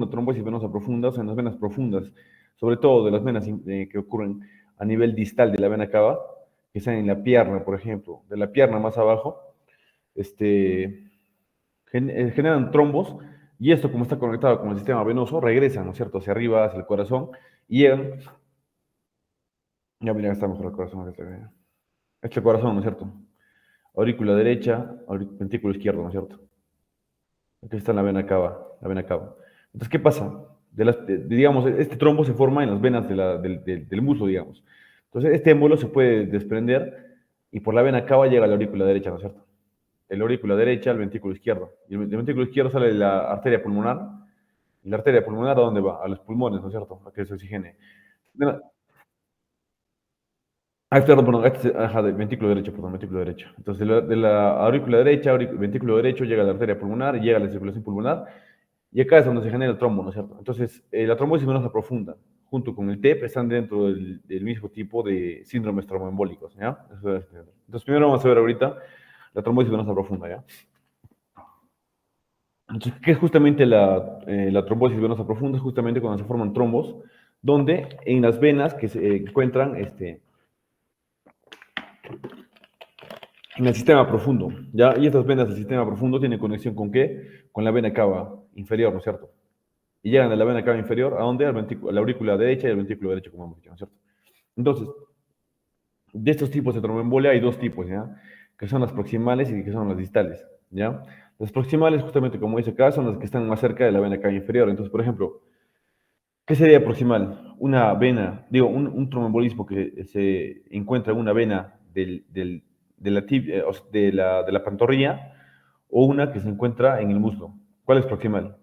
una trombosis venosa profunda, o sea, en las venas profundas, sobre todo de las venas que ocurren a nivel distal de la vena cava, que están en la pierna, por ejemplo, de la pierna más abajo, este, generan trombos, y esto, como está conectado con el sistema venoso, regresan, ¿no es cierto?, hacia arriba, hacia el corazón, y llegan, ya mira, está mejor el corazón, este corazón, ¿no es cierto?, aurícula derecha, ventrículo izquierdo, ¿no es cierto? Aquí está la vena cava, la vena cava. Entonces, ¿qué pasa? Digamos, este trombo se forma en las venas del muslo, digamos. Entonces, este émbolo se puede desprender y por la vena cava llega a la aurícula derecha, ¿no es cierto? De la aurícula derecha al ventrículo izquierdo. Y el ventrículo izquierdo sale de la arteria pulmonar. ¿Y la arteria pulmonar a dónde va? A los pulmones, ¿no es cierto? A que se oxigene. Perdón, ajá, del ventrículo derecho, perdón, ventrículo derecho. Entonces, de la aurícula derecha, ventrículo derecho, llega a la arteria pulmonar, llega a la circulación pulmonar, y acá es donde se genera el trombo, ¿no es cierto? Entonces, la trombosis venosa profunda, junto con el TEP, están dentro del mismo tipo de síndromes tromboembólicos, ¿ya? Entonces, primero vamos a ver ahorita la trombosis venosa profunda, ¿ya? Entonces, ¿qué es justamente la trombosis venosa profunda? Es justamente cuando se forman trombos, donde en las venas que se encuentran, en el sistema profundo, ¿ya? Y estas venas del sistema profundo tienen conexión ¿con qué? Con la vena cava inferior, ¿no es cierto? Y llegan de la vena cava inferior, ¿a dónde? A la aurícula derecha y al ventrículo derecho, como hemos dicho, ¿no es cierto? Entonces, de estos tipos de tromboembolia hay dos tipos, ¿ya? Que son las proximales y que son las distales, ¿ya? Las proximales, justamente como dice acá, son las que están más cerca de la vena cava inferior. Entonces, por ejemplo, ¿qué sería proximal? Una vena, digo, un tromboembolismo que se encuentra en una vena de la pantorrilla, o una que se encuentra en el muslo. ¿Cuál es proximal?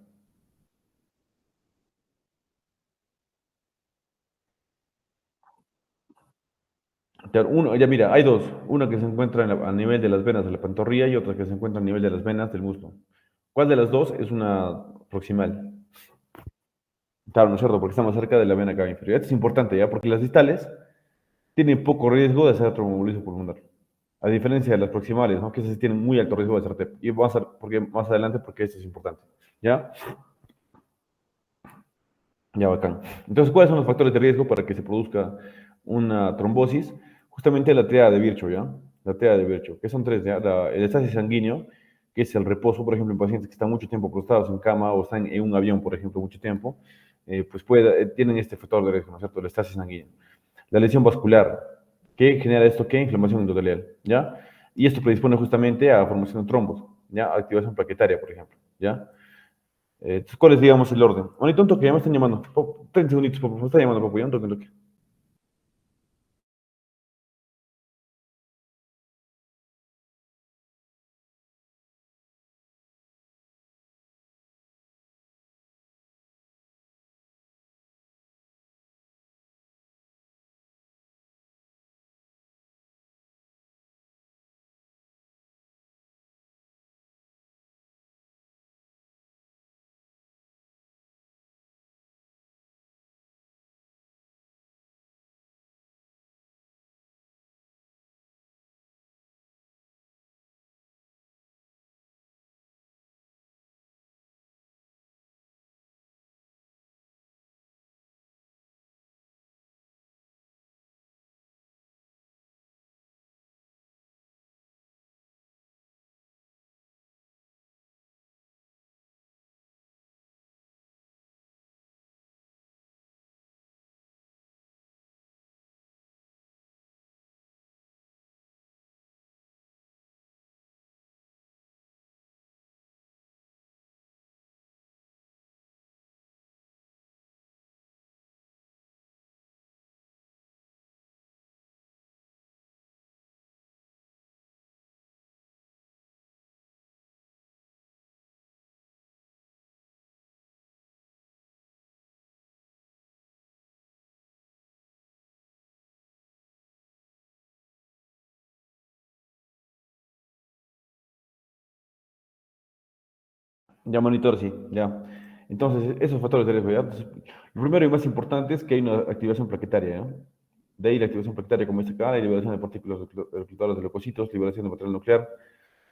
Uno, ya mira, hay dos. Una que se encuentra a nivel de las venas de la pantorrilla y otra que se encuentra a nivel de las venas del muslo. ¿Cuál de las dos es una proximal? Claro, ¿no es cierto? Porque está más cerca de la vena cava inferior. Esto es importante, ¿ya? Porque las distales tienen poco riesgo de hacer tromboembolismo pulmonar. A diferencia de las proximales, ¿no? Que esas sí tienen muy alto riesgo de hacer TEP. Y vamos a ver porque, más adelante porque esto es importante. ¿Ya? Ya, bacán. Entonces, ¿cuáles son los factores de riesgo para que se produzca una trombosis? Justamente la triada de Virchow, ¿ya? La triada de Virchow, que son tres, ¿ya? El estasis sanguíneo, que es el reposo, por ejemplo, en pacientes que están mucho tiempo prostrados en cama o están en un avión, por ejemplo, mucho tiempo, pues tienen este factor de riesgo, ¿no es cierto? El estasis sanguíneo. La lesión vascular, que genera esto, ¿qué? Inflamación endotelial, ¿ya? Y esto predispone justamente a formación de trombos, ¿ya? Activación plaquetaria, por ejemplo, ¿ya? Entonces, ¿cuál es, digamos, el orden? Ahorita un toque, ya me están llamando. 30 segunditos, por favor, me está llamando, papu, ya un toque, un toque. Ya, monitor, sí, ya. Entonces, esos factores de riesgo, ¿ya? Entonces, lo primero y más importante es que hay una activación plaquetaria, ¿ya? De ahí la activación plaquetaria, como dice acá, la liberación de partículas reclutadoras de leucocitos, liberación de material nuclear.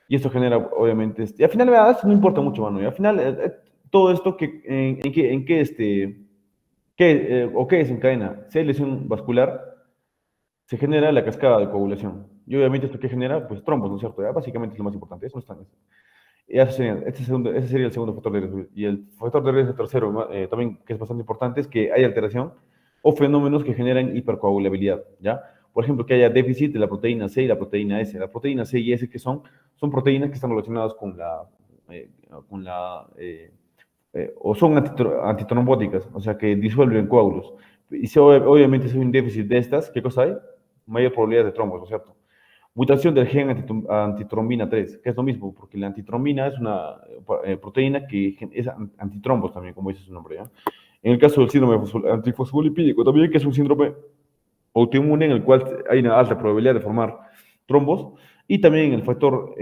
Y esto genera, obviamente, y al final, ¿verdad? Esto no importa mucho, mano. Y al final, Todo esto, ¿qué desencadena? Si hay lesión vascular, se genera la cascada de coagulación. Y obviamente esto que genera, pues trombos, ¿no es cierto? Ya, básicamente es lo más importante, eso no está. Y ese sería el segundo factor de riesgo. Y el factor de riesgo tercero, también que es bastante importante, es que hay alteración o fenómenos que generan hipercoagulabilidad, ¿ya? Por ejemplo, que haya déficit de la proteína C y la proteína S. La proteína C y S, son proteínas que están relacionadas eh, con la o son antitrombóticas, o sea, que disuelven coágulos. Y si obviamente si hay un déficit de estas, ¿qué cosa hay? Mayor probabilidad de trombos, ¿no es cierto? Mutación del gen antitrombina 3, que es lo mismo, porque la antitrombina es una proteína que es antitrombos también, como dice su nombre, ¿ya? En el caso del síndrome antifosfolipídico también, que es un síndrome autoinmune en el cual hay una alta probabilidad de formar trombos, y también el factor,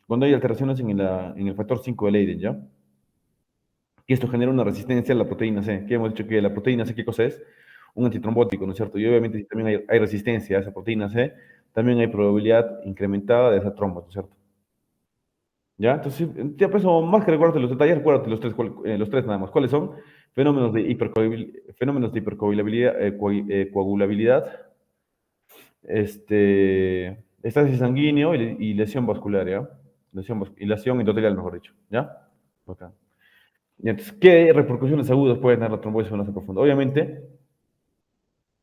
cuando hay alteraciones en el factor 5 de Leiden, ¿ya? Y esto genera una resistencia a la proteína C, que hemos dicho que la proteína C, ¿qué cosa es? Un antitrombótico, ¿no es cierto? Y obviamente si también hay resistencia a esa proteína C, también hay probabilidad incrementada de esa tromba, ¿no es cierto? ¿Ya? Entonces, ya pues, más que recuérdate los detalles, recuérdate los tres nada más. ¿Cuáles son? Fenómenos de hipercoagulabilidad, coagulabilidad, estasis sanguíneo y lesión vascular, ¿ya? Lesión endotelial, mejor dicho, ¿ya? Ok. Y entonces, ¿qué repercusiones agudas puede tener la trombosis venosa profunda? Obviamente,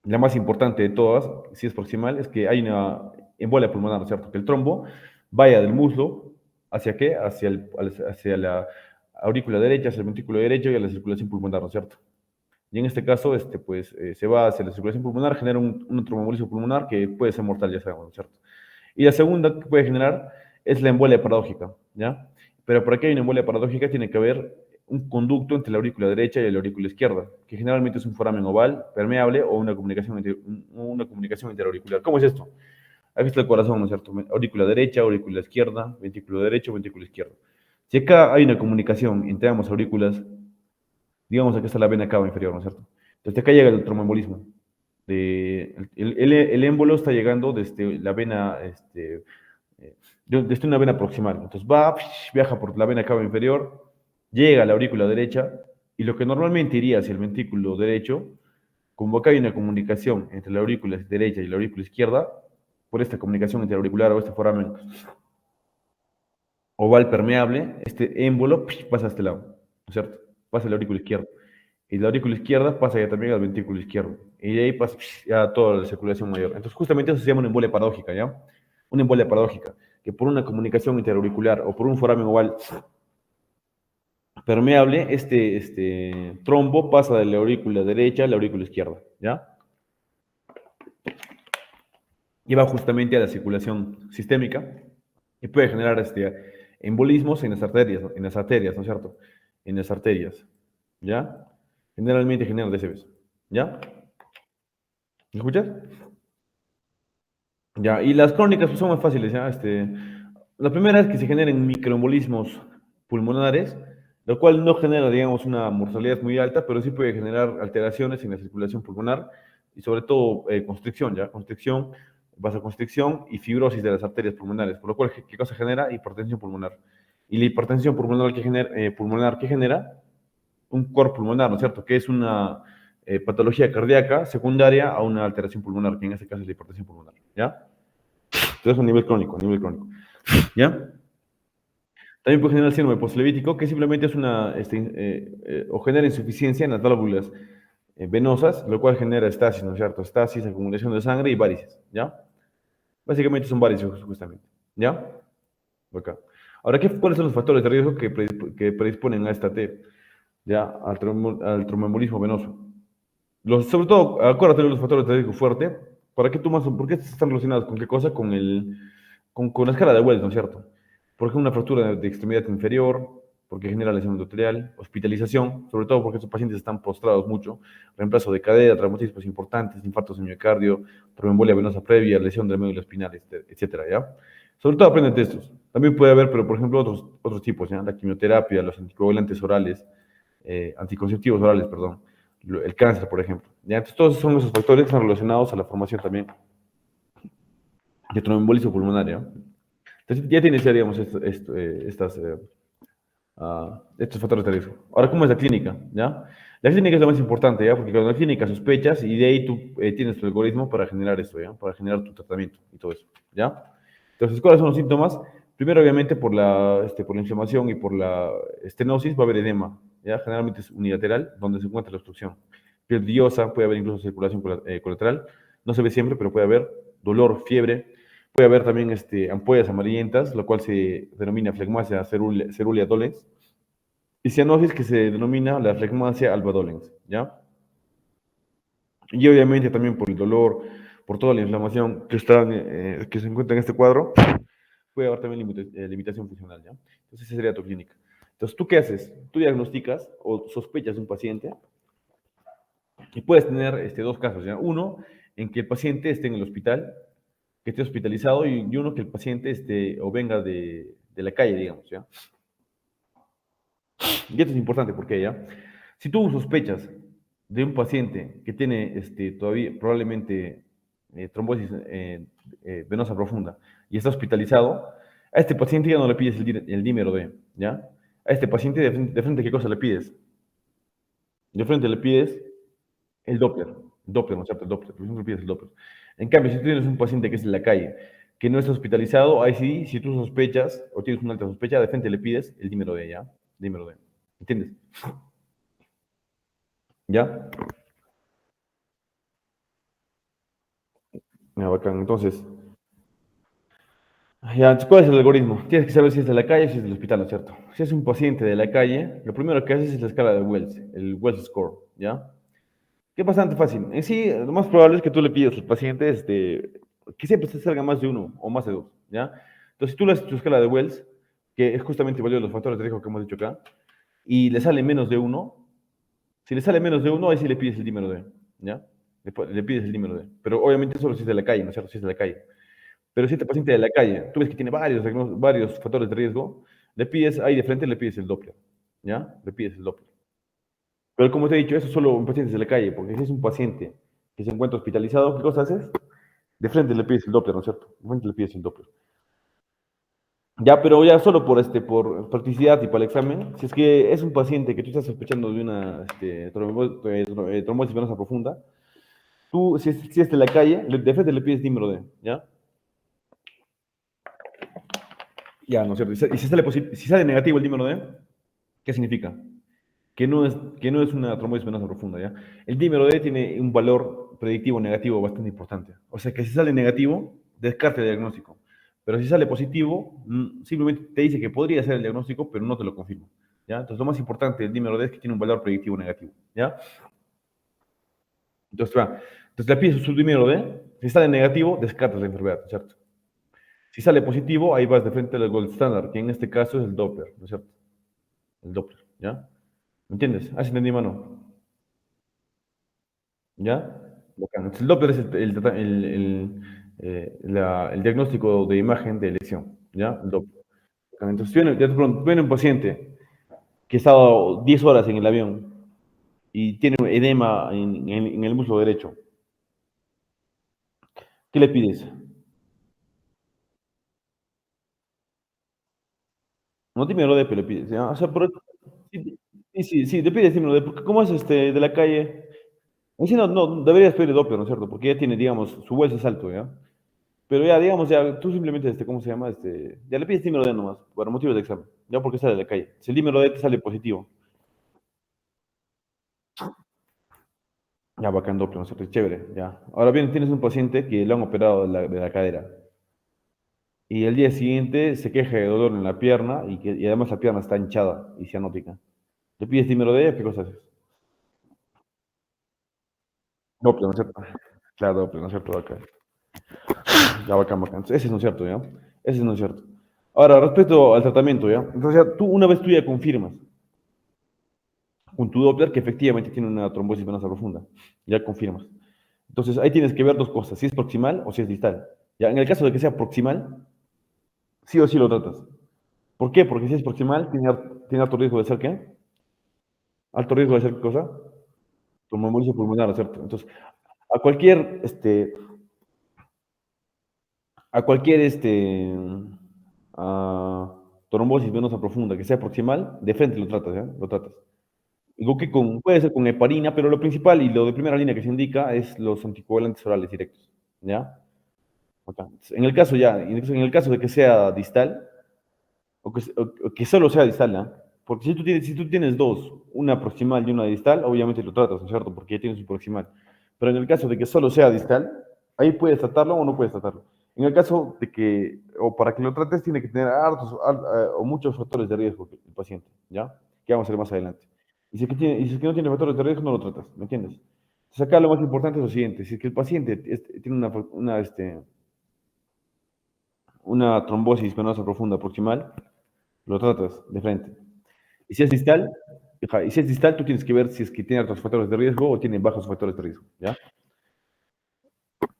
la más importante de todas, si es proximal, es que hay una embolia pulmonar, ¿no es cierto? Que el trombo vaya del muslo hacia qué? Hacia la aurícula derecha, hacia el ventrículo derecho y a la circulación pulmonar, ¿no es cierto? Y en este caso, pues, se va hacia la circulación pulmonar, genera un tromboembolismo pulmonar que puede ser mortal, ya sabemos, ¿no es cierto? Y la segunda que puede generar es la embolia paradójica, ¿ya? Pero para que haya una embolia paradójica tiene que haber un conducto entre la aurícula derecha y la aurícula izquierda, que generalmente es un foramen oval, permeable o una comunicación interauricular. ¿Cómo es esto? Aquí está el corazón, ¿no es cierto? Aurícula derecha, aurícula izquierda, ventrículo derecho, ventrículo izquierdo. Si acá hay una comunicación entre ambas aurículas, digamos aquí está la vena cava inferior, ¿no es cierto? Entonces acá llega el tromboembolismo. El émbolo está llegando desde la vena, desde una vena proximal. Entonces viaja por la vena cava inferior, llega a la aurícula derecha, y lo que normalmente iría hacia el ventrículo derecho, como acá hay una comunicación entre la aurícula derecha y la aurícula izquierda, por esta comunicación interauricular o este foramen oval permeable, este émbolo pasa a este lado, ¿no es cierto? Pasa a la aurícula izquierda. Y la aurícula izquierda pasa ya también al ventrículo izquierdo. Y de ahí pasa ya toda la circulación mayor. Entonces, justamente eso se llama una embolia paradójica, ¿ya? Una embolia paradójica, que por una comunicación interauricular o por un foramen oval permeable, este trombo pasa de la aurícula derecha a la aurícula izquierda, ¿ya? Y va justamente a la circulación sistémica y puede generar embolismos en las arterias, ¿no es cierto? En las arterias, ¿ya? Generalmente genera DCBs, ¿ya? ¿Me escuchas? Ya, y las crónicas pues, son más fáciles, ¿ya? La primera es que se generen microembolismos pulmonares, lo cual no genera, digamos, una mortalidad muy alta, pero sí puede generar alteraciones en la circulación pulmonar y sobre todo constricción, ¿ya? Constricción, vasoconstricción y fibrosis de las arterias pulmonares, por lo cual, ¿qué cosa genera? Hipertensión pulmonar. Y la hipertensión pulmonar que genera un cor pulmonar, ¿no es cierto? Que es una patología cardíaca secundaria a una alteración pulmonar, que en este caso es la hipertensión pulmonar, ¿ya? Entonces, a nivel crónico, ¿ya? También puede generar síndrome postlevítico, que simplemente es o genera insuficiencia en las válvulas venosas, lo cual genera estasis, ¿no es cierto? Estasis, acumulación de sangre y varices, ¿ya? Básicamente son varices, justamente, ¿ya? Acá. Ahora, ¿cuáles son los factores de riesgo que predisponen a esta T, ya? Al tromboembolismo venoso. Sobre todo, acuérdate de los factores de riesgo fuerte. ¿Por qué están relacionados con qué cosa? Con la escala de Wells, ¿no es cierto? Porque una fractura de extremidad inferior, porque genera lesión endotelial, hospitalización, sobre todo porque estos pacientes están postrados mucho, reemplazo de cadera, traumatismos importantes, infartos de miocardio, tromboembolia venosa previa, lesión del médula espinal, etcétera, ¿ya? Sobre todo aprenden de estos. También puede haber, pero por ejemplo, otros tipos, ¿ya? La quimioterapia, los anticoagulantes orales, anticonceptivos orales, perdón, el cáncer, por ejemplo. ¿Ya? Entonces, todos son esos factores que están relacionados a la formación también de tromboembolismo pulmonar, ¿ya? Entonces, ya tienes, ya, digamos, estas estos factores de riesgo. Ahora, ¿cómo es la clínica? ¿Ya? La clínica es lo más importante, ¿ya? Porque con la clínica sospechas y de ahí tú tienes tu algoritmo para generar esto, ¿ya? Para generar tu tratamiento y todo eso, ¿ya? Entonces, ¿cuáles son los síntomas? Primero, obviamente, por la inflamación y por la estenosis va a haber edema, ¿ya? Generalmente es unilateral, donde se encuentra la obstrucción. Piel brillosa, puede haber incluso circulación colateral, no se ve siempre, pero puede haber dolor, fiebre, puede haber también ampollas amarillentas, lo cual se denomina flegmasia cerulea dolens, y cianosis, que se denomina la flegmasia alba dolens, ¿ya? Y obviamente también por el dolor, por toda la inflamación que se encuentra en este cuadro, puede haber también limitación funcional, ¿ya? Entonces, esa sería tu clínica. Entonces, ¿tú qué haces? Tú diagnosticas o sospechas de un paciente y puedes tener dos casos, ¿ya? Uno, en que el paciente esté en el hospital, que esté hospitalizado, y uno que el paciente esté o venga de la calle, digamos, ¿ya? Y esto es importante porque ya, si tú sospechas de un paciente que tiene todavía probablemente trombosis venosa profunda y está hospitalizado, a este paciente ya no le pides el dímero D, ¿ya? A este paciente de frente, ¿qué cosa le pides? De frente le pides el Doppler, ¿no es cierto? El Doppler, por ejemplo, le pides el Doppler. En cambio, si tú tienes un paciente que es en la calle, que no está hospitalizado, ahí sí, si tú sospechas o tienes una alta sospecha, de frente le pides el dímero D, ¿ya? Dímero D. ¿Entiendes? ¿Ya? Ya, bacán. Entonces, ya, ¿cuál es el algoritmo? Tienes que saber si es de la calle o si es del hospital, ¿no es cierto? Si es un paciente de la calle, lo primero que haces es la escala de Wells, el Wells Score, ¿ya? Que es bastante fácil. En sí, lo más probable es que tú le pidas al paciente que siempre se salga más de uno o más de dos, ¿ya? Entonces, si tú le haces tu escala de Wells, que es justamente el valor de los factores de riesgo que hemos dicho acá, y le sale menos de uno, si le sale menos de uno, ahí sí le pides el dímero D, ¿ya? Le pides el dímero D. Pero obviamente solo si es de la calle, ¿no es cierto? Si es de la calle. Pero si este paciente de la calle, tú ves que tiene varios factores de riesgo, le pides ahí de frente, le pides el Doppler, ¿ya? Le pides el Doppler. Pero como te he dicho, eso es solo en pacientes de la calle, porque si es un paciente que se encuentra hospitalizado, ¿qué cosa haces? De frente le pides el Doppler, ¿no es cierto? De frente le pides el Doppler. Ya, pero ya solo por practicidad y para el examen, si es que es un paciente que tú estás sospechando de una trombosis venosa profunda, tú, si es de la calle, de frente le pides dímero D, ¿ya? Ya, ¿no es cierto? Y si sale negativo el dímero D, ¿qué significa? Que no es una trombosis venosa profunda, ¿ya? El dímero D tiene un valor predictivo negativo bastante importante. O sea que si sale negativo, descarte el diagnóstico. Pero si sale positivo, simplemente te dice que podría ser el diagnóstico, pero no te lo confirma, ¿ya? Entonces lo más importante del dímero D es que tiene un valor predictivo negativo, ¿ya? Entonces le pides su dímero D, si sale negativo, descartas la enfermedad, ¿cierto? Si sale positivo, ahí vas de frente al gold standard, que en este caso es el Doppler, ¿no es cierto? El Doppler, ¿ya? ¿Me entiendes? ¿Has entendido, mano? ¿Ya? Bacán. Entonces, el Doppler es el diagnóstico de imagen de lesión, ¿ya? El Doppler. Bacán. Entonces, ya de pronto, viene un paciente que ha estado 10 horas en el avión y tiene edema en el muslo derecho. ¿Qué le pides? No dímelo de, pero le pides, ¿ya? O sea, sí, sí, sí, sí, le pides dímelo de, porque ¿cómo es de la calle? Ahí sí, no, no, deberías pedir Doppler, ¿no es cierto? Porque ya tiene, digamos, su vuelo es alto, ¿ya? Pero ya, digamos, ya, tú simplemente, ¿cómo se llama? Ya le pides dímero D nomás, para motivos de examen, ya porque sale de la calle. Si el dímero D te sale positivo, ya bacán doble, ¿no? Es chévere, ya. Ahora bien, tienes un paciente que le han operado de la cadera y el día siguiente se queja de dolor en la pierna y además la pierna está hinchada y cianótica. Le pides dímero D, ¿qué cosa haces? Doble, ¿no es cierto? Claro, doble, ¿no es cierto? Acá. Ya bacán, bacán. Ese no es cierto, ¿ya? Ese no es cierto. Ahora, respecto al tratamiento, ¿ya? Entonces, ya, una vez tú ya confirmas con tu Doppler que efectivamente tiene una trombosis venosa profunda. Ya confirmas. Entonces, ahí tienes que ver dos cosas, si es proximal o si es distal. Ya, en el caso de que sea proximal, sí o sí lo tratas. ¿Por qué? Porque si es proximal, tiene alto riesgo de ser ¿qué? Alto riesgo de ser ¿qué cosa? Tromboembolismo pulmonar, ¿cierto? Entonces, a cualquier, este, a cualquier, a trombosis venosa profunda que sea proximal, de frente lo tratas, ¿ya? Lo tratas. Digo que puede ser con heparina, pero lo principal y lo de primera línea que se indica es los anticoagulantes orales directos, ¿ya? Acá. En el caso ya, en el caso de que sea distal, o que solo sea distal, ¿no? Porque si tú tienes dos, una proximal y una distal, obviamente lo tratas, ¿no es cierto? Porque ya tienes un proximal. Pero en el caso de que solo sea distal, ahí puedes tratarlo o no puedes tratarlo. En el caso de que, o para que lo trates, tiene que tener o muchos factores de riesgo el paciente, ¿ya? Que vamos a ver más adelante. Y si es que no tiene factores de riesgo, no lo tratas, ¿me entiendes? Entonces acá lo más importante es lo siguiente, si es que el paciente tiene una trombosis venosa profunda proximal, lo tratas de frente. Y si es distal, y si es distal, tú tienes que ver si es que tiene altos factores de riesgo o tiene bajos factores de riesgo, ¿ya?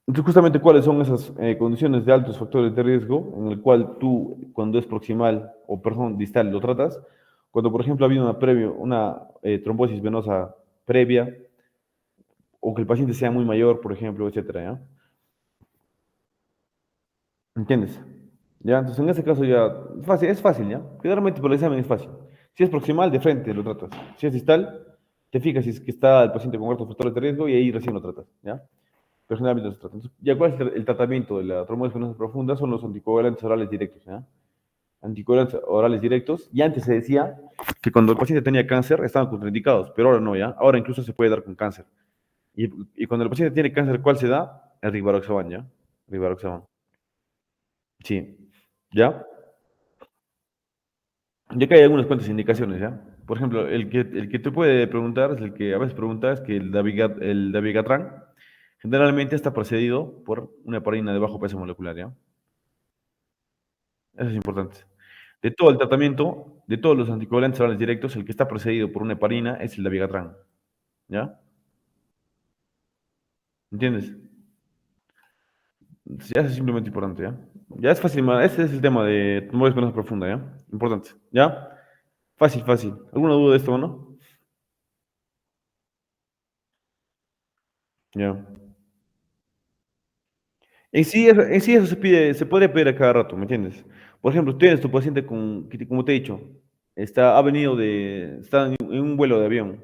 Entonces, justamente, ¿cuáles son esas condiciones de altos factores de riesgo en el cual tú, cuando es proximal o, perdón, distal, lo tratas? Cuando, por ejemplo, ha habido una trombosis venosa previa o que el paciente sea muy mayor, por ejemplo, etcétera, ¿ya? ¿Entiendes? ¿Ya? Entonces, en ese caso ya, es fácil, ¿ya? Generalmente por el examen es fácil. Si es proximal, de frente lo tratas. Si es distal, te fijas si es que está el paciente con altos factores de riesgo y ahí recién lo tratas, ¿ya? Pero generalmente no se trata. Entonces, ¿ya cuál es el tratamiento de la trombosis venosa profunda? Son los anticoagulantes orales directos, ¿ya? Anticoagulantes orales directos. Y antes se decía que cuando el paciente tenía cáncer estaban contraindicados, pero ahora no, ¿ya? Ahora incluso se puede dar con cáncer. Y cuando el paciente tiene cáncer, ¿cuál se da? El rivaroxaban, ¿ya? Rivaroxaban. Sí. ¿Ya? Ya que hay algunas cuantas indicaciones, ¿ya? Por ejemplo, el que te puede preguntar, es el que a veces pregunta, es que el dabigatran generalmente está precedido por una heparina de bajo peso molecular, ¿ya? Eso es importante. De todo el tratamiento, de todos los anticoagulantes orales directos, el que está precedido por una heparina es el dabigatran, ¿ya? ¿Entiendes? Ya eso es simplemente importante, ¿ya? Ya es fácil, este es el tema de trombosis venosa profunda, ¿ya? Importante, ¿ya? Fácil, fácil. ¿Alguna duda de esto o no? Ya. En sí eso se podría pedir a cada rato, ¿me entiendes? Por ejemplo, tienes tu paciente como te he dicho, está en un vuelo de avión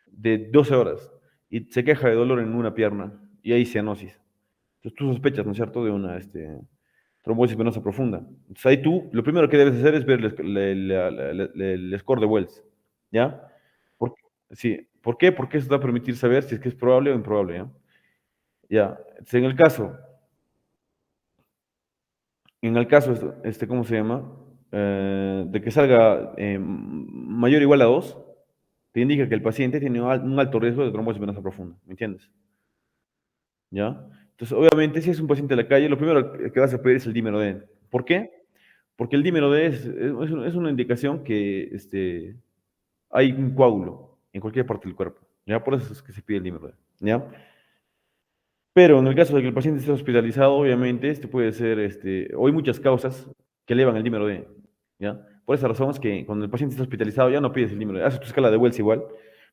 de 12 horas y se queja de dolor en una pierna y hay cianosis. Entonces tú sospechas, ¿no es cierto?, de una trombosis venosa profunda. Entonces ahí tú, lo primero que debes hacer es ver el score de Wells, ¿ya? ¿Por, sí, ¿por qué? Porque eso te va a permitir saber si es que es probable o improbable, ¿ya? Ya, entonces, en el caso, ¿cómo se llama? De que salga mayor o igual a 2, te indica que el paciente tiene un alto riesgo de trombosis venosa profunda, ¿me entiendes? ¿Ya? Entonces, obviamente, si es un paciente de la calle, lo primero que vas a pedir es el dímero D. ¿Por qué? Porque el dímero D es una indicación que hay un coágulo en cualquier parte del cuerpo, ¿ya? Por eso es que se pide el dímero D, ¿ya? Pero en el caso de que el paciente esté hospitalizado, obviamente, puede ser, o hay muchas causas que elevan el dímero D, ¿ya? Por esa razón es que cuando el paciente está hospitalizado ya no pides el dímero D, haces tu escala de Wells igual,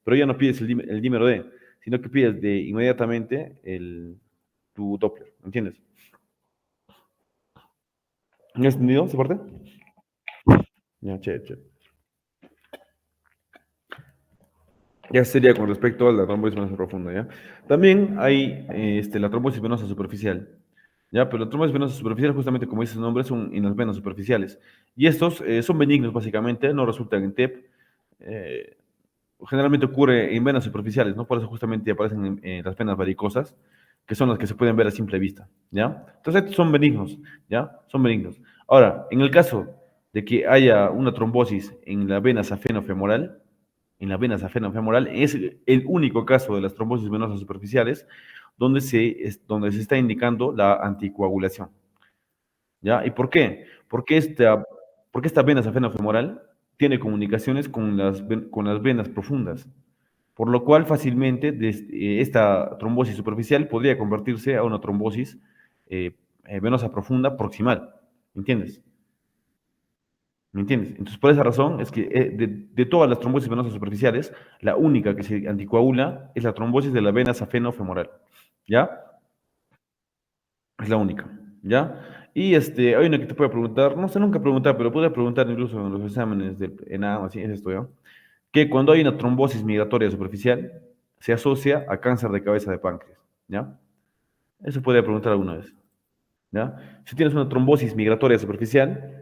pero ya no pides el dímero D, sino que pides inmediatamente tu Doppler, ¿entiendes? ¿No has entendido esa parte? Ya, chévere, chévere. Ya sería con respecto a la trombosis venosa profunda, ¿ya? También hay la trombosis venosa superficial, ¿ya? Pero la trombosis venosa superficial, justamente como dice su nombre, son en las venas superficiales. Y estos son benignos, básicamente, no resultan en TEP. eh, Generalmente ocurre en venas superficiales, ¿no? Por eso justamente aparecen en las venas varicosas, que son las que se pueden ver a simple vista, ¿ya? Entonces, estos son benignos, ¿ya? Son benignos. Ahora, en el caso de que haya una trombosis en la vena safenofemoral, es el único caso de las trombosis venosas superficiales donde se está indicando la anticoagulación, ¿ya? ¿Y por qué? Porque esta vena safenofemoral tiene comunicaciones con las venas profundas, por lo cual fácilmente esta trombosis superficial podría convertirse a una trombosis eh, venosa profunda proximal, ¿entiendes? ¿Me entiendes? Entonces, por esa razón es que de todas las trombosis venosas superficiales, la única que se anticoagula es la trombosis de la vena safenofemoral, ¿ya? Es la única, ¿ya? Y hay una que te puede preguntar, no sé, nunca preguntar, pero puede preguntar incluso en los exámenes de ENAM, así es esto, ¿ya? Que cuando hay una trombosis migratoria superficial, se asocia a cáncer de cabeza de páncreas, ¿ya? Eso puede preguntar alguna vez, ¿ya? Si tienes una trombosis migratoria superficial,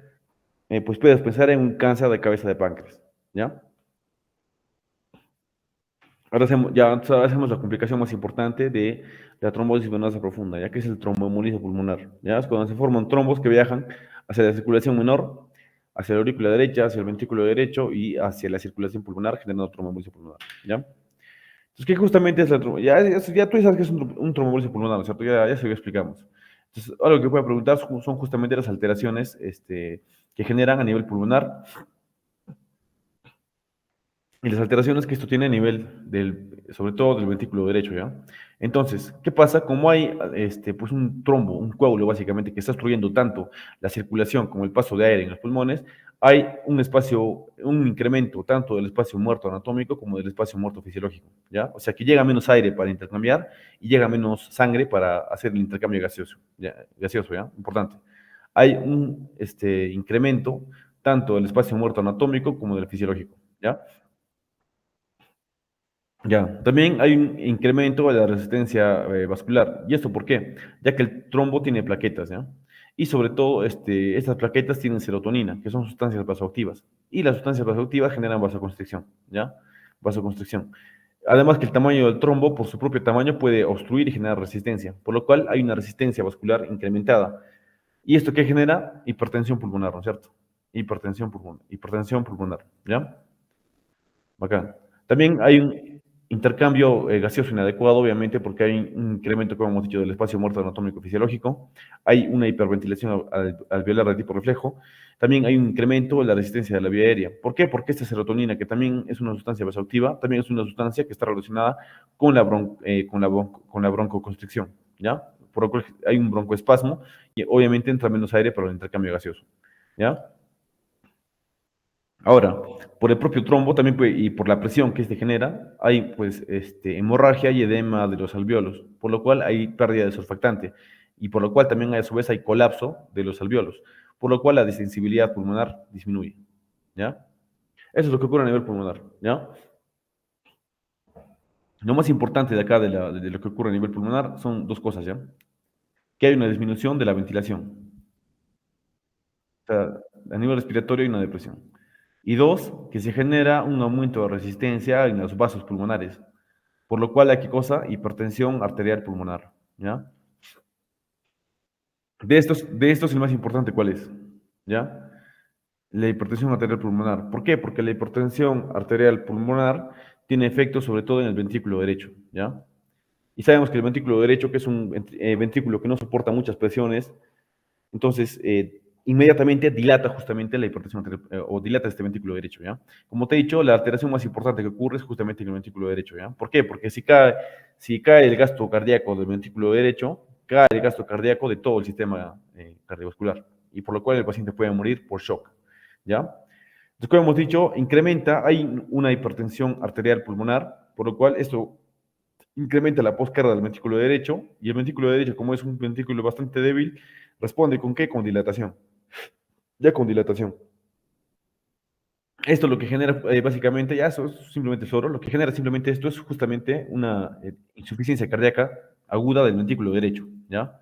pues puedes pensar en un cáncer de cabeza de páncreas, ¿ya? Ahora hacemos la complicación más importante de la trombosis venosa profunda, ya que es el tromboembolismo pulmonar. ¿Ya? Es cuando se forman trombos que viajan hacia la circulación menor, hacia la aurícula derecha, hacia el ventrículo derecho y hacia la circulación pulmonar, generando tromboembolismo pulmonar. ¿Ya? Entonces, ¿qué justamente es la tromboembolismo? Ya tú sabes que es un tromboembolismo pulmonar, ¿no es cierto? Ya se lo explicamos. Entonces, ahora lo que puedo preguntar son justamente las alteraciones que generan a nivel pulmonar y las alteraciones que esto tiene a nivel sobre todo del ventrículo derecho, ¿ya? Entonces, ¿qué pasa? Como hay pues un trombo, un coágulo básicamente que está obstruyendo tanto la circulación como el paso de aire en los pulmones, hay un espacio, un incremento tanto del espacio muerto anatómico como del espacio muerto fisiológico, ¿ya? O sea que llega menos aire para intercambiar y llega menos sangre para hacer el intercambio gaseoso, ¿ya? Gaseoso, ¿ya? Importante. Hay un incremento tanto del espacio muerto anatómico como del fisiológico, ¿ya? Ya, también hay un incremento de la resistencia vascular. ¿Y esto por qué? Ya que el trombo tiene plaquetas, ¿ya? Y sobre todo, estas plaquetas tienen serotonina, que son sustancias vasoactivas. Y las sustancias vasoactivas generan vasoconstricción, ¿ya? Vasoconstricción. Además que el tamaño del trombo, por su propio tamaño, puede obstruir y generar resistencia, por lo cual hay una resistencia vascular incrementada. ¿Y esto qué genera? Hipertensión pulmonar, ¿no es cierto? Hipertensión pulmonar, ¿ya? Bacán. También hay un intercambio gaseoso inadecuado, obviamente, porque hay un incremento, como hemos dicho, del espacio muerto anatómico fisiológico. Hay una hiperventilación alveolar de tipo reflejo. También hay un incremento de la resistencia de la vía aérea. ¿Por qué? Porque esta serotonina, que también es una sustancia vasoactiva, también es una sustancia que está relacionada con con la broncoconstricción, ¿ya? Por lo cual hay un broncoespasmo y obviamente entra menos aire para el intercambio gaseoso, ¿ya? Ahora, por el propio trombo también y por la presión que este genera, hay pues hemorragia y edema de los alvéolos, por lo cual hay pérdida de surfactante y por lo cual también a su vez hay colapso de los alvéolos, por lo cual la distensibilidad pulmonar disminuye, ¿ya? Eso es lo que ocurre a nivel pulmonar, ¿ya? Lo más importante de acá de lo que ocurre a nivel pulmonar son dos cosas, ¿ya? Que hay una disminución de la ventilación, o sea, a nivel respiratorio hay una depresión. Y dos, que se genera un aumento de resistencia en los vasos pulmonares. Por lo cual, ¿hay qué cosa? Hipertensión arterial pulmonar, ¿ya? De estos el más importante, ¿cuál es? ¿Ya? La hipertensión arterial pulmonar. ¿Por qué? Porque la hipertensión arterial pulmonar tiene efectos sobre todo en el ventrículo derecho, ¿ya? Y sabemos que el ventrículo derecho, que es un ventrículo que no soporta muchas presiones, entonces inmediatamente dilata justamente la hipertensión arterial, o dilata este ventrículo derecho, ¿ya? Como te he dicho, la alteración más importante que ocurre es justamente en el ventrículo derecho, ¿ya? ¿Por qué? Porque si cae el gasto cardíaco del ventrículo derecho, cae el gasto cardíaco de todo el sistema cardiovascular, y por lo cual el paciente puede morir por shock, ¿ya? Entonces, como hemos dicho, hay una hipertensión arterial pulmonar, por lo cual esto incrementa la poscarga del ventrículo derecho, y el ventrículo derecho, como es un ventrículo bastante débil, responde ¿con qué? Con dilatación. Ya con dilatación. Esto lo que genera básicamente, ya eso es simplemente solo, lo que genera simplemente esto es justamente una insuficiencia cardíaca aguda del ventrículo derecho, ¿ya?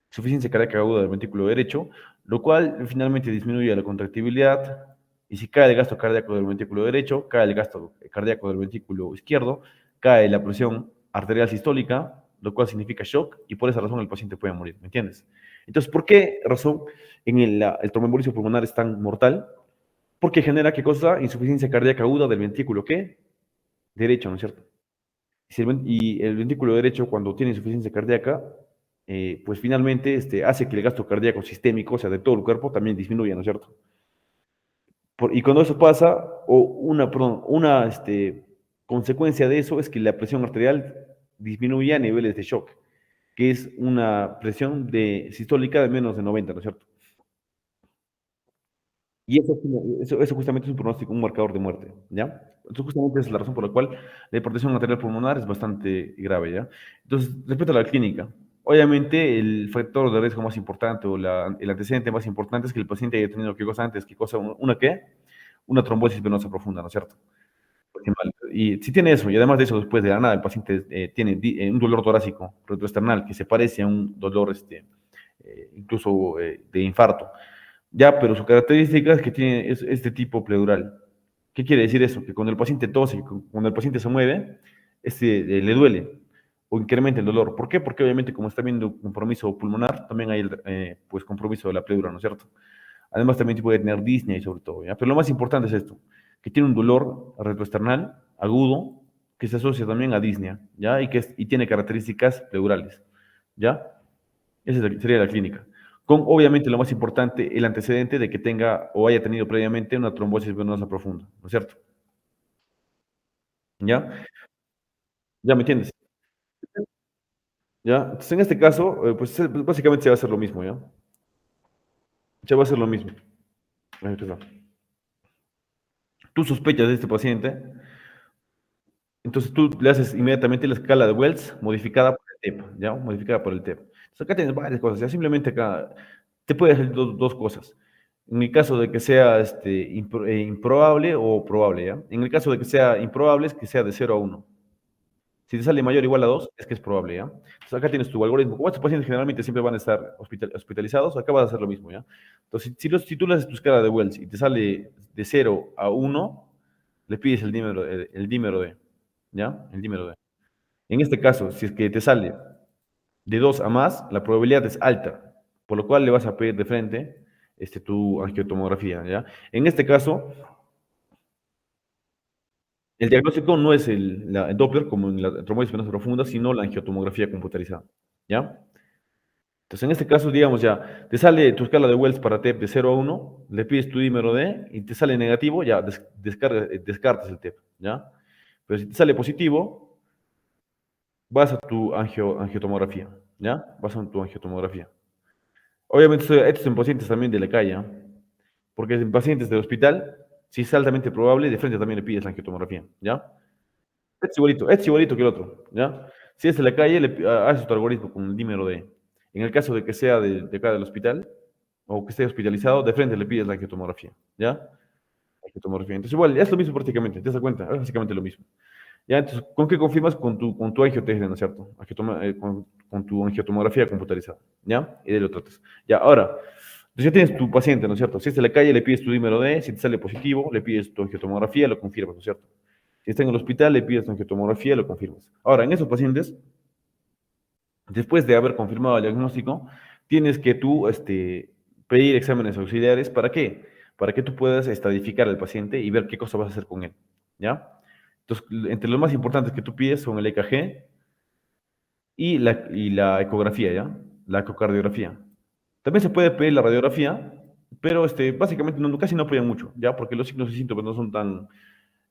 Insuficiencia cardíaca aguda del ventrículo derecho, lo cual finalmente disminuye la contractibilidad, y si cae el gasto cardíaco del ventrículo derecho, cae el gasto cardíaco del ventrículo izquierdo, cae la presión arterial sistólica, lo cual significa shock, y por esa razón el paciente puede morir, ¿me entiendes? Entonces, ¿por qué razón en el tromboembolismo pulmonar es tan mortal? Porque genera, ¿qué cosa? Insuficiencia cardíaca aguda del ventrículo, ¿qué? Derecho, ¿no es cierto? Y el ventrículo derecho, cuando tiene insuficiencia cardíaca, pues finalmente hace que el gasto cardíaco sistémico, o sea, de todo el cuerpo, también disminuya, ¿no es cierto? Y cuando eso pasa, perdón, una consecuencia de eso es que la presión arterial disminuye a niveles de shock, que es una presión sistólica de menos de 90, ¿no es cierto? Y eso justamente es un pronóstico, un marcador de muerte, ¿ya? Entonces, justamente esa es la razón por la cual la hipertensión arterial pulmonar es bastante grave, ¿ya? Entonces, respecto a la clínica, Obviamente, el factor de riesgo más importante o el antecedente más importante es que el paciente haya tenido qué cosa antes, qué cosa, una qué, una trombosis venosa profunda, ¿no es cierto? Proximal. Y si tiene eso, y además de eso, después de la nada, el paciente tiene un dolor torácico retroesternal que se parece a un dolor incluso de infarto. Ya, pero su característica es que tiene este tipo pleural. ¿Qué quiere decir eso? Que cuando el paciente tose, cuando el paciente se mueve, le duele o incrementa el dolor. ¿Por qué? Porque obviamente como está viendo compromiso pulmonar, también hay pues compromiso de la pleura, ¿no es cierto? Además también puede tener disnea y sobre todo, ¿ya? Pero lo más importante es esto, que tiene un dolor retroesternal agudo que se asocia también a disnea, ¿ya? Y tiene características pleurales, ¿ya? Esa sería la clínica. Con, obviamente, lo más importante, el antecedente de que tenga o haya tenido previamente una trombosis venosa profunda, ¿no es cierto? ¿Ya? ¿Ya me entiendes? ¿Ya? Entonces, en este caso, pues básicamente se va a hacer lo mismo, ¿ya? Se va a hacer lo mismo. Ahí está. Tú sospechas de este paciente, entonces tú le haces inmediatamente la escala de Wells modificada por el TEP, ¿ya? Modificada por el TEP. Entonces acá tienes varias cosas, ya simplemente acá te puede hacer dos cosas. En el caso de que sea improbable o probable, ¿ya? En el caso de que sea improbable es que sea de 0 a 1. Si te sale mayor o igual a 2, es que es probable, ¿ya? Entonces acá tienes tu algoritmo. Como estos pacientes generalmente siempre van a estar hospitalizados, acá vas a hacer lo mismo, ¿ya? Entonces, si tú le haces tu escala de Wells y te sale de 0 a 1, le pides el dímero D, ¿ya? El dímero D. En este caso, si es que te sale de 2 a más, la probabilidad es alta, por lo cual le vas a pedir de frente tu angiotomografía, ¿ya? En este caso, el diagnóstico no es el Doppler, como en la trombosis venosa profunda, sino la angiotomografía computarizada, ¿ya? Entonces, en este caso, digamos ya, te sale tu escala de Wells para TEP de 0 a 1, le pides tu dímero D y te sale negativo, ya descartas el TEP, ¿ya? Pero si te sale positivo, vas a tu angiotomografía, ¿ya? Vas a tu angiotomografía. Obviamente, estos son pacientes también de la calle, ¿ah? Porque en pacientes del hospital, si es altamente probable, de frente también le pides la angiotomografía, ¿ya? Este es igualito que el otro, ¿ya? Si es de la calle, haces tu algoritmo con el dímero D. En el caso de que sea de acá del hospital, o que esté hospitalizado, de frente le pides la angiotomografía, ¿ya? La angiotomografía. Entonces, igual, es lo mismo prácticamente, te das cuenta, es básicamente lo mismo. ¿Ya? Entonces, ¿con qué confirmas? Con tu angio-TGD, ¿no es cierto? Con tu angiotomografía computarizada, ¿ya? Y de lo tratas. Ya, ahora, entonces ya tienes tu paciente, ¿no es cierto? Si está en la calle, le pides tu dímero D, si te sale positivo, le pides tu angiotomografía, lo confirmas, ¿no es cierto? Si está en el hospital, le pides tu angiotomografía, lo confirmas. Ahora, en esos pacientes, después de haber confirmado el diagnóstico, tienes que tú pedir exámenes auxiliares. ¿Para qué? Para que tú puedas estadificar al paciente y ver qué cosa vas a hacer con él, ¿ya? Entonces, entre los más importantes que tú pides son el EKG y la ecografía, ¿ya? La ecocardiografía. También se puede pedir la radiografía, pero básicamente casi no apoyan mucho, ¿ya? Porque los signos y síntomas no son tan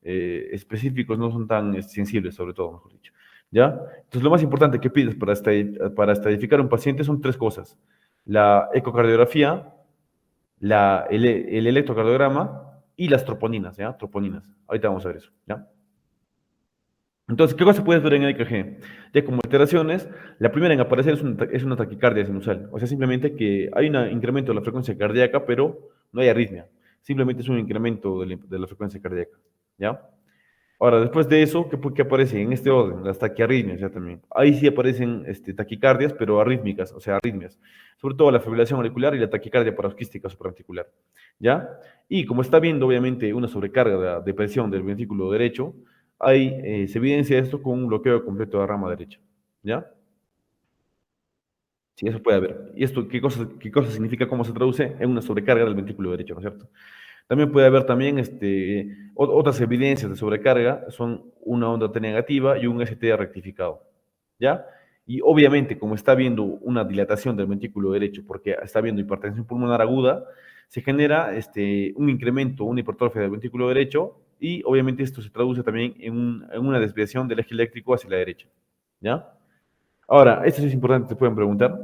específicos, no son tan sensibles, sobre todo, mejor dicho, ¿ya? Entonces, lo más importante que pides para estadificar un paciente son tres cosas: la ecocardiografía, el electrocardiograma y las troponinas, ¿ya? Troponinas. Ahorita vamos a ver eso, ¿ya? Entonces, ¿qué cosa puedes ver en el EKG? Ya como alteraciones, la primera en aparecer es una taquicardia sinusal. O sea, simplemente que hay un incremento de la frecuencia cardíaca, pero no hay arritmia. Simplemente es un incremento de la frecuencia cardíaca. ¿Ya? Ahora, después de eso, ¿qué aparece? En este orden, las taquiarritmias ya también. Ahí sí aparecen taquicardias, pero arrítmicas, o sea, arritmias. Sobre todo la fibrilación auricular y la taquicardia paroxística supraventricular. ¿Ya? Y como está viendo, obviamente, una sobrecarga de presión del ventrículo derecho, se evidencia esto con un bloqueo completo de la rama derecha. ¿Ya? Sí, eso puede haber. ¿Y esto qué cosa significa? ¿Cómo se traduce? En una sobrecarga del ventrículo derecho, ¿no es cierto? También puede haber también otras evidencias de sobrecarga, son una onda T negativa y un ST rectificado, ¿ya? Y obviamente, como está habiendo una dilatación del ventrículo derecho, porque está habiendo hipertensión pulmonar aguda, se genera un incremento, una hipertrofia del ventrículo derecho, y obviamente esto se traduce también en una desviación del eje eléctrico hacia la derecha, ¿ya? Ahora, esto sí es importante, te pueden preguntar,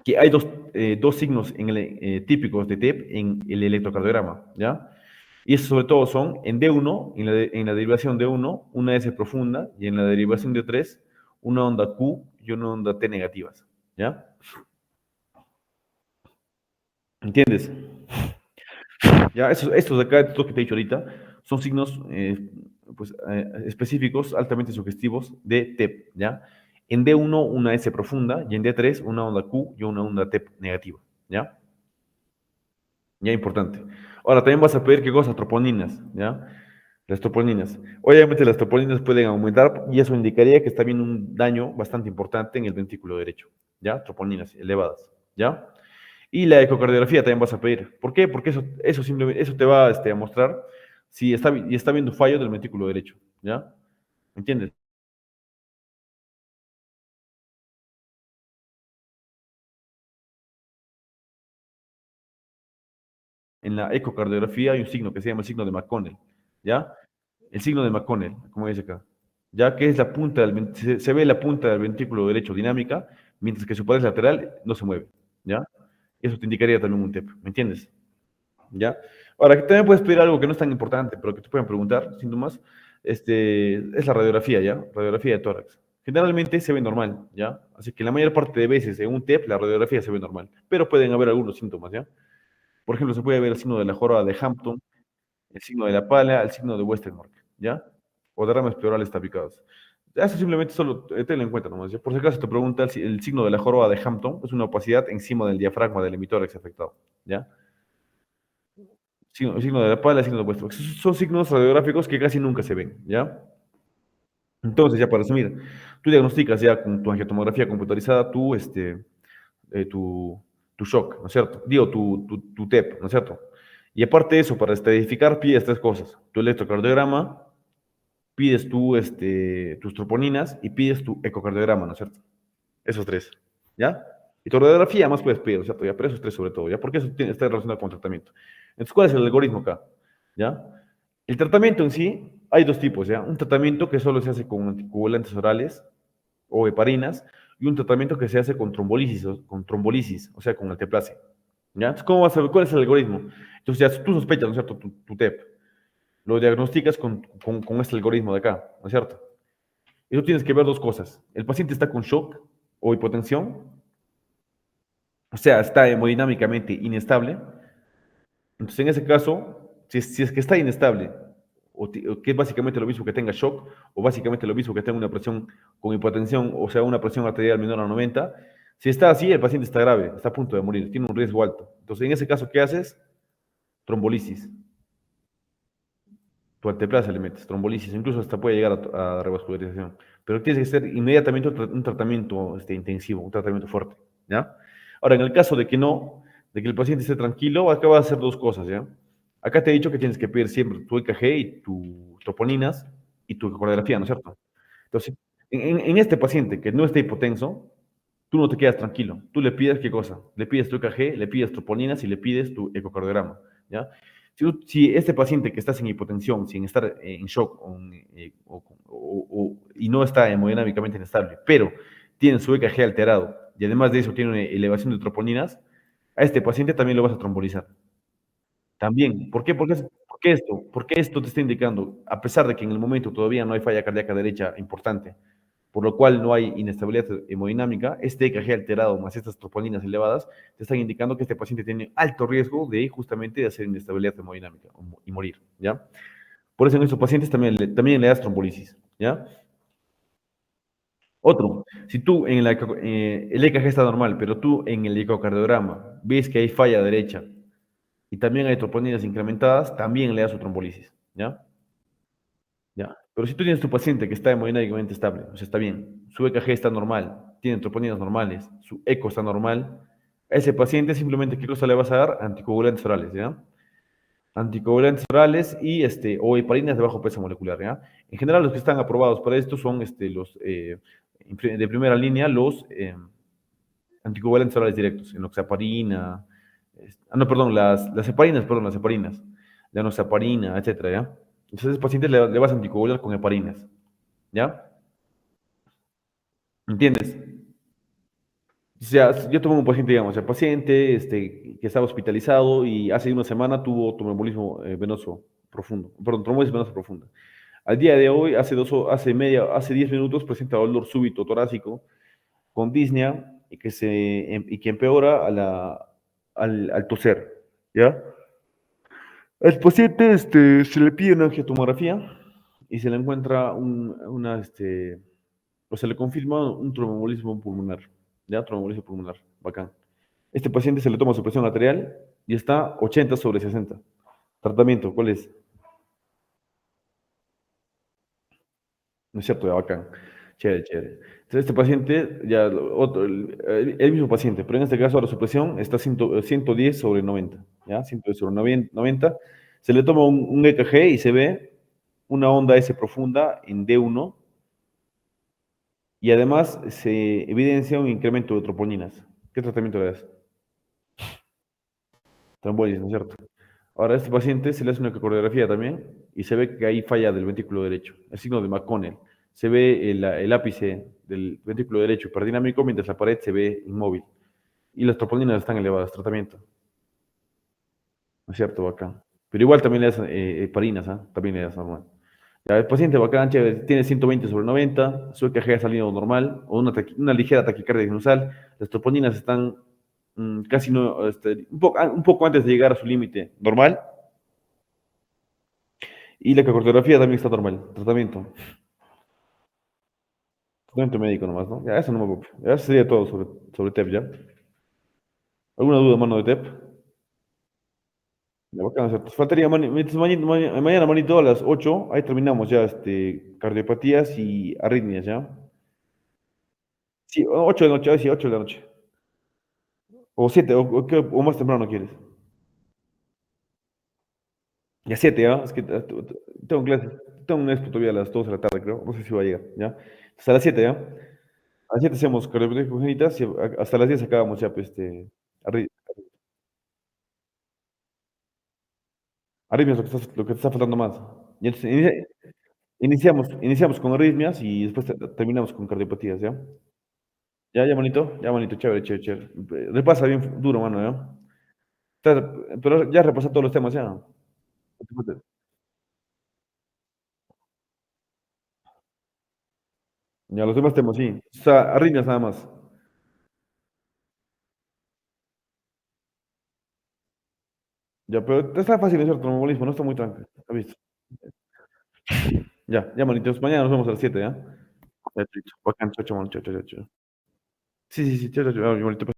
que hay dos signos típicos de TEP en el electrocardiograma, ¿ya? Y estos sobre todo son en D1, en la derivación D1, una S profunda, y en la derivación D3, una onda Q y una onda T negativas, ¿ya? ¿Entiendes? Ya, estos de acá, estos que te he dicho ahorita, son signos pues, específicos, altamente sugestivos de TEP, ¿ya? En D1 una S profunda y en D3 una onda Q y una onda TEP negativa, ¿ya? Ya importante. Ahora, también vas a pedir qué cosas, troponinas, ¿ya? Las troponinas. Obviamente las troponinas pueden aumentar y eso indicaría que está habiendo un daño bastante importante en el ventrículo derecho, ¿ya? Troponinas elevadas, ¿ya? Y la ecocardiografía también vas a pedir. ¿Por qué? Porque eso simplemente, eso te va a mostrar si está, y está viendo fallo del ventrículo derecho, ¿ya? ¿Entiendes? En la ecocardiografía hay un signo que se llama el signo de McConnell, ¿ya? El signo de McConnell, como dice acá, ya que es la punta se ve la punta del ventrículo derecho dinámica, mientras que su pared lateral no se mueve, ¿ya? Eso te indicaría también un TEP, ¿me entiendes? ¿Ya? Ahora, que también puedes pedir algo que no es tan importante, pero que te pueden preguntar, síntomas, es la radiografía, ¿ya? Radiografía de tórax. Generalmente se ve normal, ¿ya? Así que la mayor parte de veces en un TEP la radiografía se ve normal, pero pueden haber algunos síntomas, ¿ya? Por ejemplo, se puede ver el signo de la joroba de Hampton, el signo de la pala, el signo de Westermarck, ¿ya? O derrames pleurales tapicados. Eso simplemente solo tenlo en cuenta nomás, ¿ya? Por si acaso te pregunta el signo de la joroba de Hampton, es una opacidad encima del diafragma del emitórax afectado, ¿ya? Signo de la pala, signo de Westermarck. Son signos radiográficos que casi nunca se ven, ¿ya? Entonces, ya para resumir, tú diagnosticas ya con tu angiotomografía computarizada tu, tu shock, ¿no es cierto? Digo, tu TEP, ¿no es cierto? Y aparte de eso, para estadificar, pides tres cosas. Tu electrocardiograma, pides tus troponinas y pides tu ecocardiograma, ¿no es cierto? Esos tres, ¿ya? Y tu radiografía más puedes pedir, ¿cierto? Ya, pero esos tres sobre todo, ¿ya? Porque está relacionado con el tratamiento. Entonces, ¿cuál es el algoritmo acá? ¿Ya? El tratamiento en sí, hay dos tipos, ¿ya? Un tratamiento que solo se hace con anticoagulantes orales o heparinas y un tratamiento que se hace con trombolisis, o sea, con alteplase, ¿ya? Entonces, ¿cómo vas a ver cuál es el algoritmo? Entonces, ya tú sospechas, ¿no es cierto? Tu TEP. Lo diagnosticas con este algoritmo de acá, ¿no es cierto? Y tú tienes que ver dos cosas. El paciente está con shock o hipotensión, o sea, está hemodinámicamente inestable. Entonces, en ese caso, si es que está inestable, o que es básicamente lo mismo que tenga shock, o básicamente lo mismo que tenga una presión con hipotensión, o sea, una presión arterial menor a 90, si está así, el paciente está grave, está a punto de morir, tiene un riesgo alto. Entonces, en ese caso, ¿qué haces? Trombolisis. Tu anteplaza le metes, trombolisis, incluso hasta puede llegar a revascularización. Pero tienes que hacer inmediatamente un tratamiento intensivo, un tratamiento fuerte, ¿ya? Ahora, en el caso de que no, de que el paciente esté tranquilo, acá vas a hacer dos cosas, ¿ya? Acá te he dicho que tienes que pedir siempre tu EKG y tu toponinas y tu ecografía, ¿no es cierto? Entonces, en este paciente que no esté hipotenso, tú no te quedas tranquilo. Tú le pides qué cosa? Le pides tu EKG, le pides troponinas y le pides tu ecocardiograma, ¿ya? Si este paciente que está sin hipotensión, sin estar en shock y no está hemodinámicamente inestable, pero tiene su EKG alterado y además de eso tiene una elevación de troponinas, a este paciente también lo vas a trombolizar. También. ¿Por qué? ¿Por qué esto te está indicando? A pesar de que en el momento todavía no hay falla cardíaca derecha importante, por lo cual no hay inestabilidad hemodinámica, este EKG alterado más estas troponinas elevadas te están indicando que este paciente tiene alto riesgo de justamente de hacer inestabilidad hemodinámica y morir, ¿ya? Por eso en estos pacientes también le das trombolisis, ¿ya? Otro, si tú el EKG está normal, pero tú en el ecocardiograma ves que hay falla derecha y también hay troponinas incrementadas, también le das su trombolisis, ¿ya? ¿Ya? Pero si tú tienes tu paciente que está hemodinámicamente estable, o sea, está bien, su EKG está normal, tiene troponinas normales, su eco está normal, a ese paciente simplemente, ¿qué cosa le vas a dar? Anticoagulantes orales, ¿ya? Anticoagulantes orales o heparinas de bajo peso molecular, ¿ya? En general, los que están aprobados para esto son de primera línea, los anticoagulantes orales directos, enoxaparina, no, perdón, las heparinas, perdón, las heparinas, la enoxaparina, etcétera, ¿ya? Entonces, a ese paciente le vas a anticoagular con heparinas, ¿ya? ¿Entiendes? O sea, yo tuve un paciente, digamos, el paciente que estaba hospitalizado y hace una semana tuvo tromboembolismo venoso profundo, perdón, trombosis venosa profunda. Al día de hoy, hace 10 minutos, presenta dolor súbito torácico con disnea y que empeora al toser, ¿ya? Al paciente se le pide una angiotomografía y se le encuentra o se le confirma un tromboembolismo pulmonar, ¿ya? Tromboembolismo pulmonar, bacán. Este paciente se le toma su presión arterial y está 80/60. Tratamiento, ¿cuál es? No es cierto, ya bacán. Chévere, chévere. Entonces, este paciente, el mismo paciente, pero en este caso ahora su presión está 110/90, ¿ya? 110/90. Se le toma un EKG y se ve una onda S profunda en D1 y además se evidencia un incremento de troponinas. ¿Qué tratamiento le das? Trombolis, ¿no es cierto? Ahora, a este paciente se le hace una ecocardiografía también y se ve que hay falla del ventrículo derecho, el signo de McConnell. Se ve el ápice del ventrículo derecho hiperdinámico mientras la pared se ve inmóvil. Y las troponinas están elevadas, tratamiento. ¿No es cierto? Bacán. Pero igual también le das heparinas, ¿ah? También le das normal. Ya, el paciente bacán, chévere, tiene 120/90, su EKG ha salido normal, o una ligera taquicardia sinusal. Las troponinas están casi no, un poco antes de llegar a su límite normal. Y la ecocardiografía también está normal. Tratamiento médico nomás, ¿no? Ya, eso no me preocupa. Ya eso sería todo sobre TEP, ¿ya? ¿Alguna duda, mano, de TEP? Ya, bacán, ¿cierto? Faltaría, mañana, manito, a las 8, ahí terminamos ya, cardiopatías y arritmias, ¿ya? Sí, 8 de noche, sí, 8 de la noche. O 7, o más temprano quieres. Ya 7, ¿ya? Es que tengo clase, tengo un expo todavía a las 2 de la tarde, creo. No sé si va a llegar, ¿ya? Hasta las 7, ¿ya? A las 7 hacemos cardiopatías congénitas y hasta las 10 acabamos ya, pues, arri- arritmias, lo que te está faltando más. Y entonces, iniciamos con arritmias y después terminamos con cardiopatías, ¿ya? Ya, manito, chévere, chévere, chévere. Repasa bien duro, mano, ¿ya? Pero ya repasa todos los temas, ¿ya? Ya, los demás temas, sí. O sea, arritmias nada más. Ya, pero está fácil hacer trombolismo, no está muy tranquilo. ¿Has visto? Ya, manitos. Mañana nos vemos a las 7, ¿ya? Ya, chicho. Bacán, chao, chao, mano, chao, chao, chao. Sí, sí, sí, chao, chao, chao, manito.